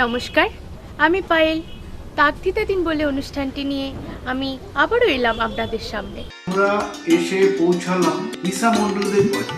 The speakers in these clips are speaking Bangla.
নমস্কার, আমি পায়েল। তাকতিতে দিন বলে অনুষ্ঠানটি নিয়ে আমি আবারও এলাম আপনাদের সামনে। আমরা এসে পৌঁছালাম লিসা মণ্ডলদের বাড়ি।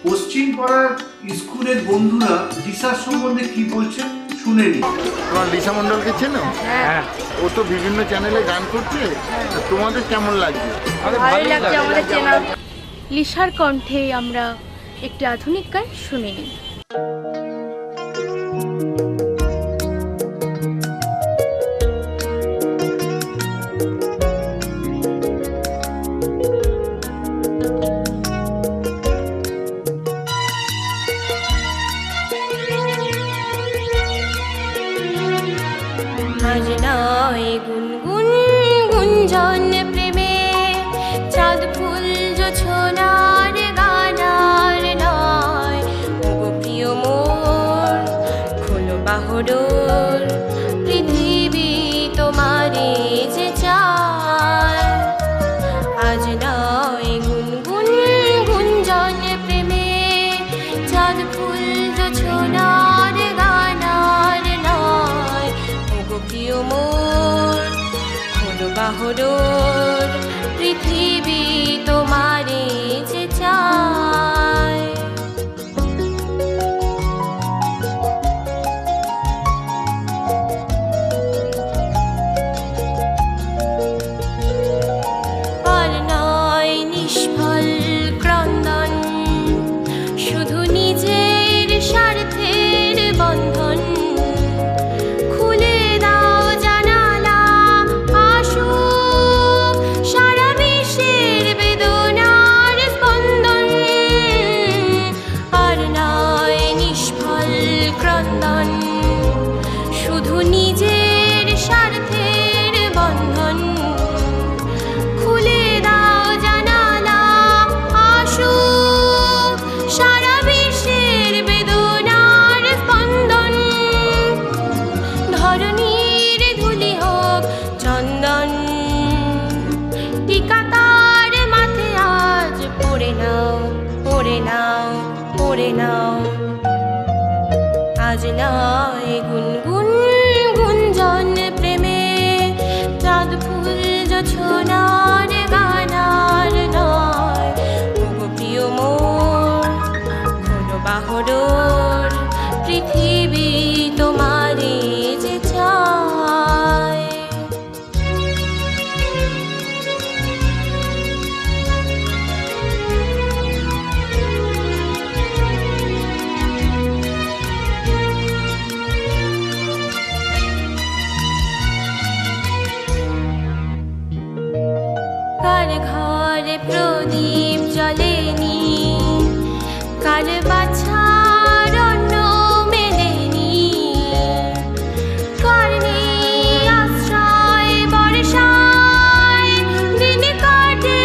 পশ্চিম পাড়ার স্কুলের বন্ধুরা লিসার সম্বন্ধে কি বলছে শুনে নি। তোমার লিসা মণ্ডলকে চেনো? হ্যাঁ, ও তো বিভিন্ন চ্যানেলে গান করছে। তা তোমাদের কেমন লাগছে? ভালো লাগছে আমাদের চেনা। লিসার কণ্ঠে আমরা একটি আধুনিক গান শুনে নিই। আজ নয় গুনগুন গুঞ্জন প্রেমে চাঁদ ফুল জোছনার গানার নয়। ওগো প্রিয় মোর খোলো বাহডোর, পৃথিবী তোমারে যে চায়। আজ নয় গুনগুন গুঞ্জন প্রেমে চাঁদ ফুল জোছনার গানার নয়। ওগো প্রিয় মোর খোলো বাহডোর, পৃথিবী তোমারে যে চায়। আর নয় নিষ্ফল ক্রন্দন, শুধু নিজের স্বার্থের বন্ধন। খুলে দাও জানালা, আসুক সারা বিশ্বের বেদনার স্পন্দন। আর নয় নিষ্ফল ক্রন্দন, শুধু নিজের স্বার্থের বন্ধন। খুলে দাও জানালা, আসুক সারা বিশ্বের বেদনার স্পন্দন। ধরণীর ধুলি হোক চন্দন, টিকা তার মাথে আজ পড়ে নাও, পড়ে নাও, পড়ে নাও। আজ নয় গুনগুন গুঞ্জন প্রেমে চাঁদ ফুল জোছনার গানার নয়। ওগো প্রিয় মোর খোলো বাহডোর, পৃথিবী তোমারে যে চায়। কার ঘরে প্রদীপ জ্বলেনি, কার বাছার অন্ন মেলেনি। কার নেই আশ্রয় বর্ষায়, দিন কাটে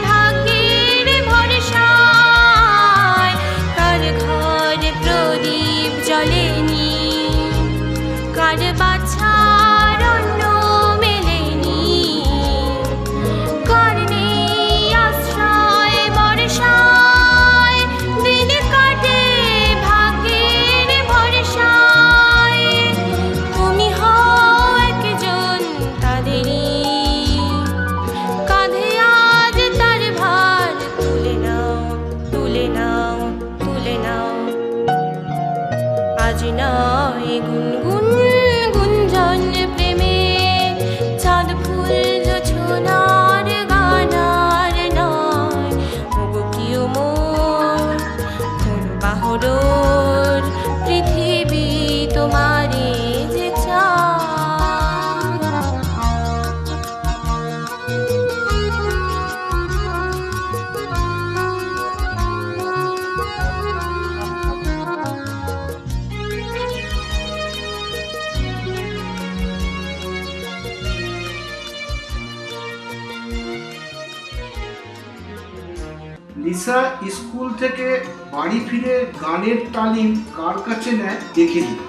ভাগ্যের ভরসায়। কার ঘরে প্রদীপ জ্বলেনি, কার বাছার অন্ন মেলেনি। কার নেই আশ্রয় বর্ষায়, দিন কাটে ভাগ্যের ভরসায়। তুমি হও একজন তাদেরই, কাঁধে আজ তার ভার তুলে নাও, তুলে নাও, তুলে নাও। আজ নয় গুনগুন গুঞ্জন প্রেমে চাঁদ ফুল জোছনার গানার নয়। ওগো প্রিয় মোর খোলো বাহডোর, পৃথিবী তোমারে যে চায়। লিসা স্কুল থেকে বাড়ি ফিরে গানের তালিম কার কাছে নেয় দেখে নিই।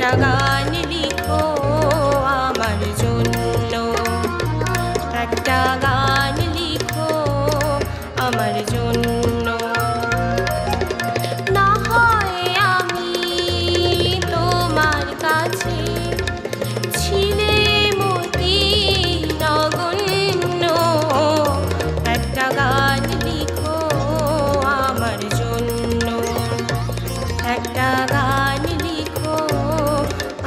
একটা গান লিখো আমার জন্য, একটা গান লিখো আমার জন্য। না হয় আমি তোমার কাছে ছিলে মতি নগণ্য, একটা গান লিখো আমার জন্য, একটা গান লিখো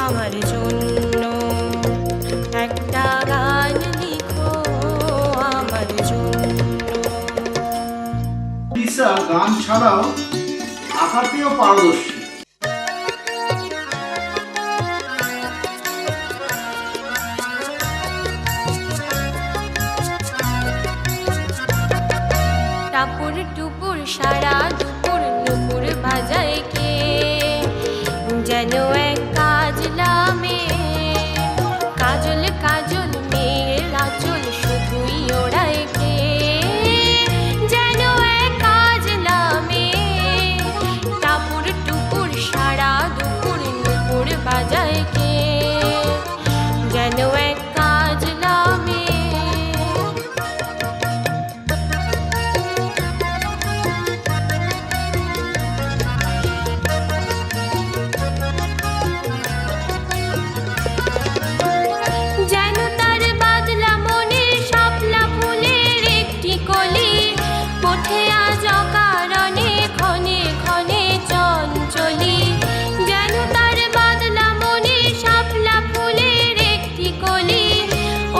আমার জন্য, একটা গান লিখো আমার জন্য। লিসা গান ছাড়াও আঁকাতেও পারদর্শী। টাপুর টুপুর সারা দুপুর নুপুর বাজায় কে, যেন এক কাজলা মেয়ে, কাজল কাজল মেয়ের আঁচল শুধুই ওড়ায় কে, যেন এক কাজলা মেয়ে। টাপুর টুপুর সারা দুপুর নুপুর বাজায় কে, যেন এক কাজলা মেয়ে। যেন তার বাদলা মনের শাপলা ফুলের একটি কলি, ওঠে আজ অকারণে ক্ষণে ক্ষণে চঞ্চলি। যেন তার বাদলা মনের শাপলা ফুলের একটি কলি,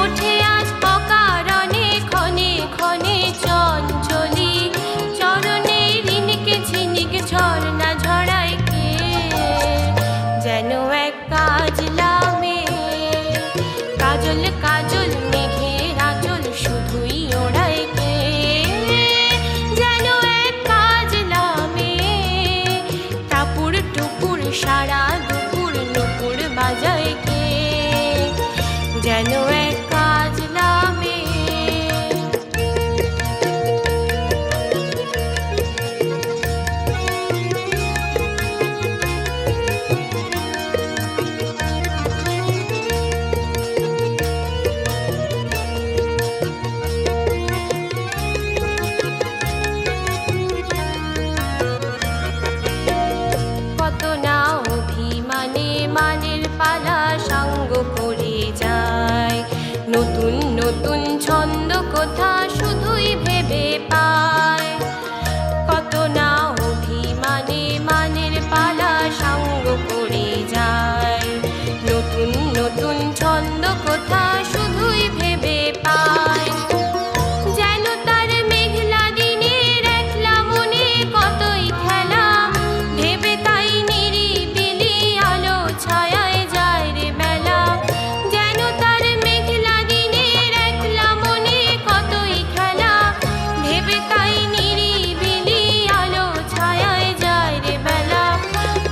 ওঠে আজ অকারণে ক্ষণে ক্ষণে চঞ্চলি। চরণে রিনিকে ঝিনিক ঝর্ণা ঝরায় কে, যেন এক কাজলা মেয়ে, কাজল কাজল মেঘের আঁচল শুধুই ওড়ায় কে, যেন এক কাজলা মেয়ে। টাপুর টুপুর সারা দুপুর নুপুর বাজায় কে, যেন এক কাজলা মেয়ে। কত না অভিমানে মানের পালা সঙ্গ করে যায়, নতুন নতুন ছন্দ কথা শুধুই ভেবে পায়। কত না অভিমানে মানের পালা সঙ্গ করে যায়, নতুন নতুন ছন্দ কথা শুধুই ভেবে পায়। যেন তার মেঘলা দিনের একলা মনে কতই খেলা, ভেবে তাই নিরিবিলি আলো ছায়ায় যায় রে বেলা। যেন তার মেঘলা দিনের একলা মনে কতই খেলা, ভেবে তাই নিরিবিলি আলো ছায়ায় যায় রে বেলা।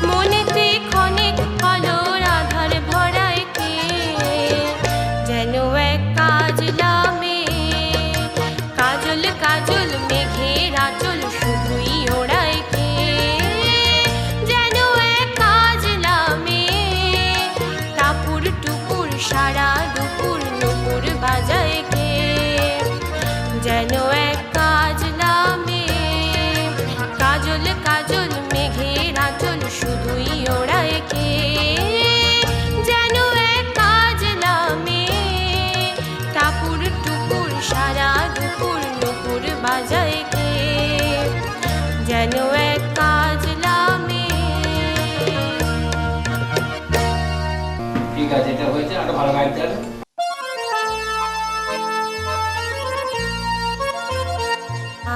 মনেতে ক্ষণিক আলোর আধার ভরায় কে, যেন এক কাজলা মেয়ে, কাজল কাজল মেঘের আঁচল শুধুই ওড়ায় কে, যেন এক কাজলা মেয়ে। টাপুর টুপুর সারা দুপুর নুপুর বাজায় কে, যেন এক কাজলা মেয়ে, কাজল কাজল মেঘের আঁচল শুধুই ওড়ায় কে, যেন এক কাজলা মেয়ে। টাপুর টুপুর সারা দুপুর নুপুর বাজায় কে, যেন এক কাজলা মেয়ে। ঠিক আছে, এটা হয়েছে, আরো ভালো গাইতে হবে।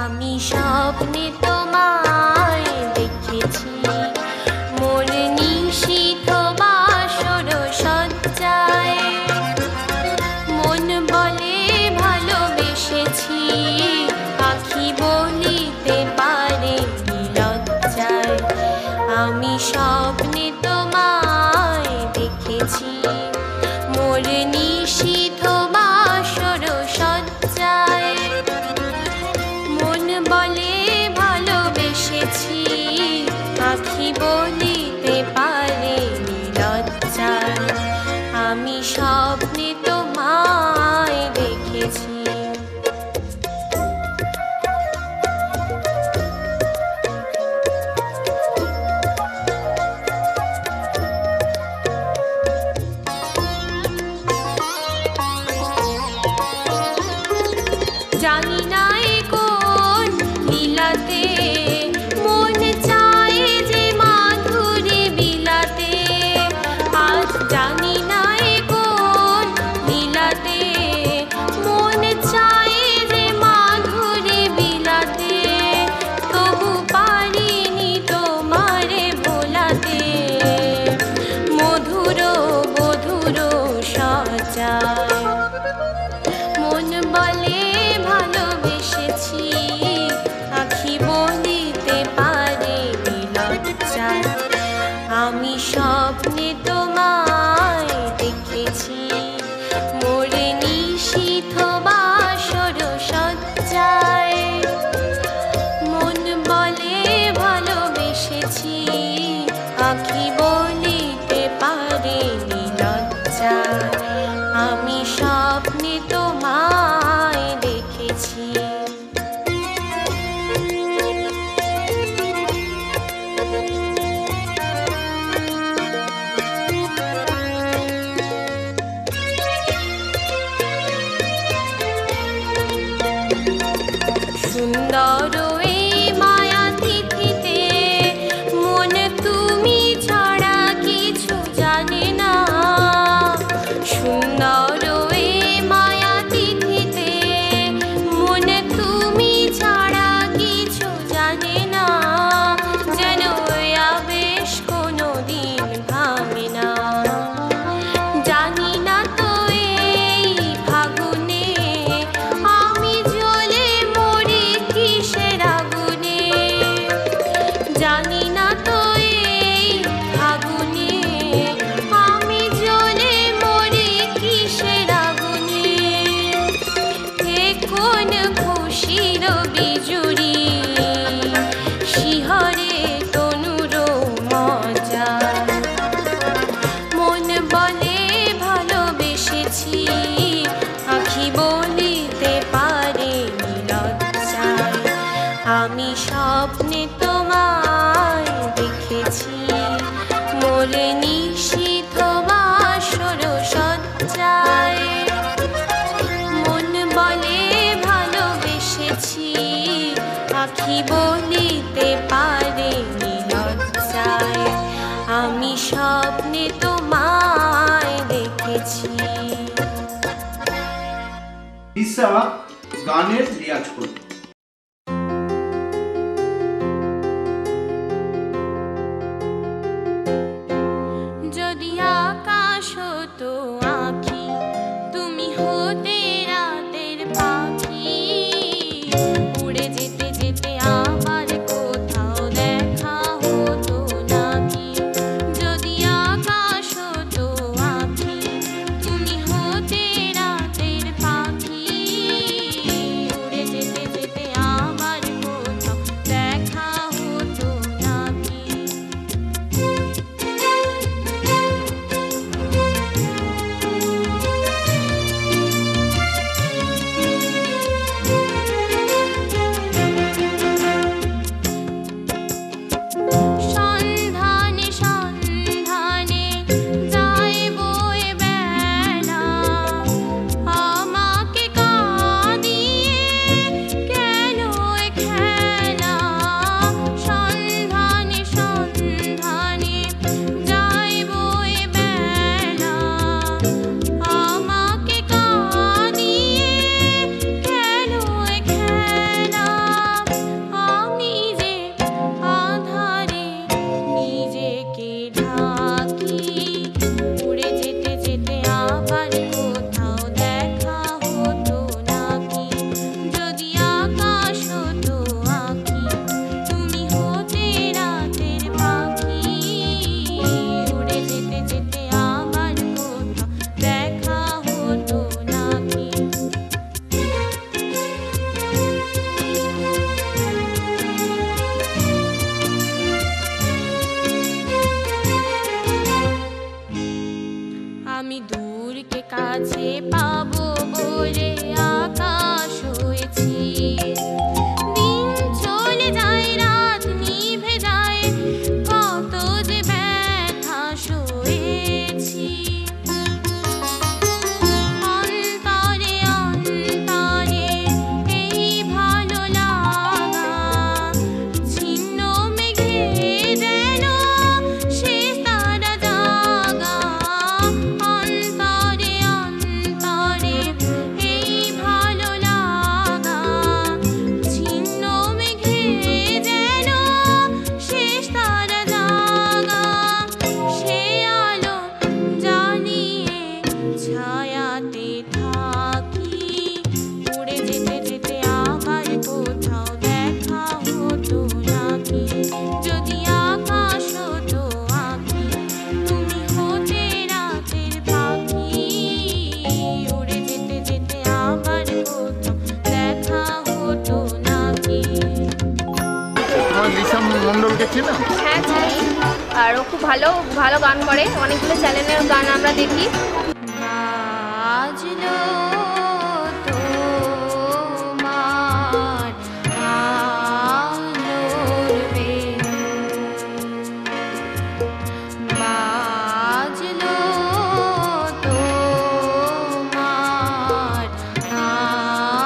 আমি স্বপ্নে তোমায় দেখেছি, মোর নিশীথ বাসর সজ্জায়, মন বলে ভালোবেসেছি, আখি বলিতে পারে লজ্জায়। আমি স্বপ্নে তোমায় দেখেছি, মোর আমি স্বপ্নে তোমায় দেখেছি মোরে নিশীথ বাসর সজ্জায় মন বলে ভালোবেসেছি আঁখি বলিতে পারেনি লজ্জায় আমি স্বপ্নে তোমায় দেখেছি সুন্দর এই মায়া তিথিতে মন তুমি ছাড়া কিছু জানে না সুন্দর এই মায়া তিথিতে মন তুমি ছাড়া কিছু জানে না যেন আবেশ কোনো দিন ভাঙে না জানি না তো এই ফাগুনে আমি জ্বলে মরি কিসের আগুনে জানি না তো এই ফাগুনে আমি জ্বলে মরি কিসের আগুনে এ কোন খুশির বিজুরি শিহরে তনুর মজা মন বলে ভালোবেসেছি আঁখি বলিতে পারেনি লজ্জায় আমি স্বপ্নে তোমায় দেখেছি মোরে নিশীথ বাসর সজ্জায় মন বলে ভালোবেসেছি আঁখি বলিতে পারেনি লজ্জায় আমি স্বপ্নে তোমায় দেখেছি দিশা গানের রিয়াজ করবে। যদি আকাশ হতো আঁখি তুমি হতে রাতের পাখি উড়ে যেতে যেতে আবার কোথাও দেখা হতো নাকি যদি আকাশ হতো আঁখি তুমি হতে রাতের পাখি উড়ে যেতে ভালো ভালো গান করে, অনেকগুলো চ্যানেলের গান আমরা দেখি। বাজলো তোমার আলোর বেণু, বাজলো তোমার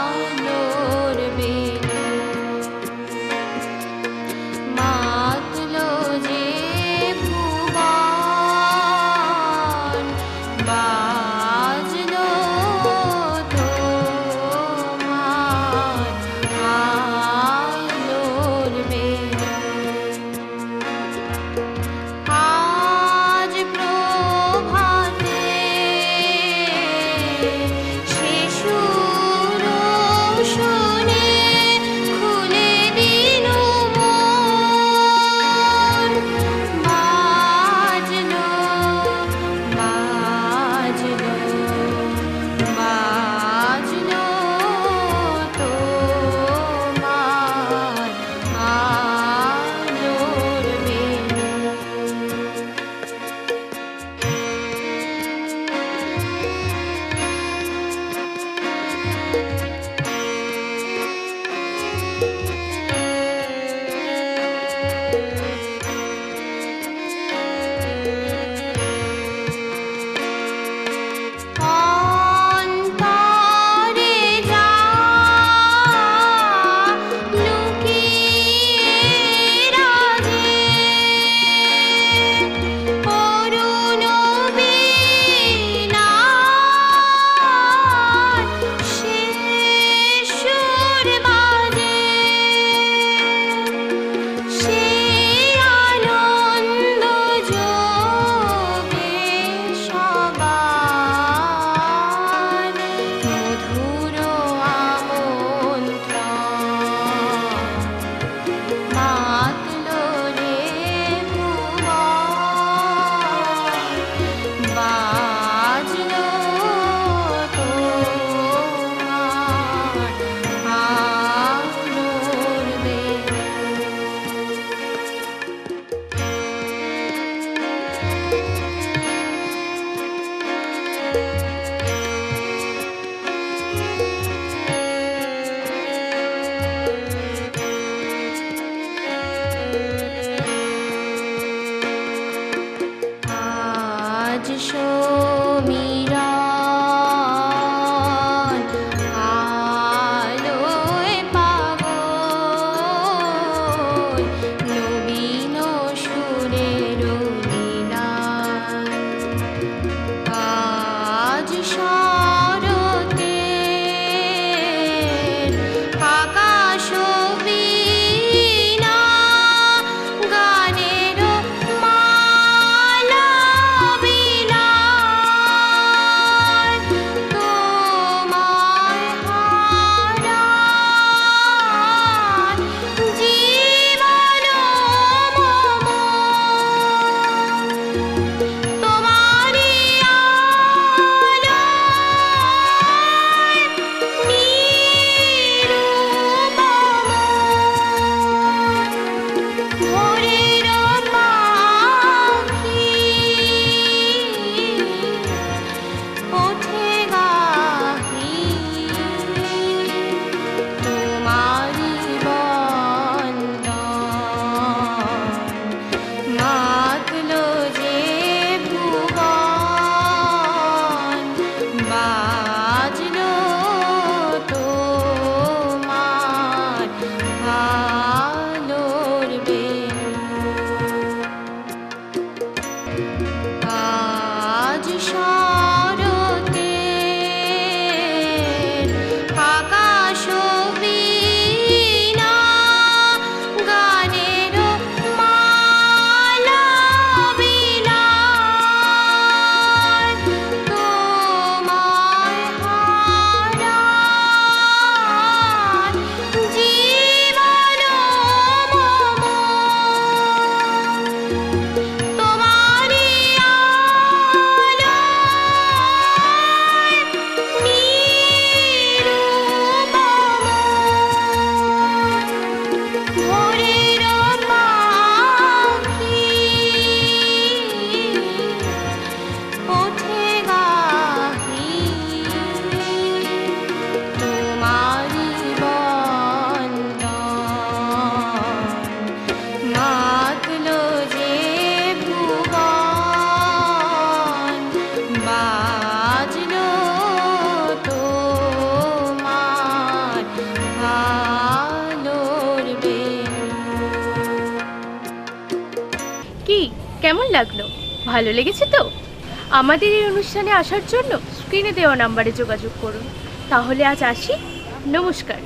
আলোর বেণু, মাতলো যে ভুবন, বাজলো তোমার আলোর বেণু। আজ প্রভাতে সে সুর শুনে খুলে দিল মন, বাজলো বাজলো বাজলো তোমার আলোর বেণু। অন্তরে যা লুকিয়ে রাজে, অরুণ বীণার সে সুর বাজে, সে আনন্দ যোগে সবার মধুর আমন্ত্রণ, মাতলো রে ভুবন, বাজলো তোমার আলোর বেণু। আজ সমীরণ আলোয় পাগল, নবীন সুরের লীলা। আজ শরতে আকাশ বীণা, গানের মালা বিলায়, তোমায় হারায় জীবন মম, তোমারি আলোয় নিরুপম, ভোরের পাখি ওঠে গাহি, তোমারি বন্দন, মাতলো যে ভুবন, বাজলো তোমার আলোর বেণু। আজ শরতে আকাশ বীণা, গানের মালা বিলায়, তোমায় হারায় জীবন মম, তোমারি আলোয় লাগলো? ভালো লেগেছে তো? আমাদের এই অনুষ্ঠানে আসার জন্য স্ক্রিনে দেওয়া নাম্বারে যোগাযোগ করুন। তাহলে আজ আসি, নমস্কার।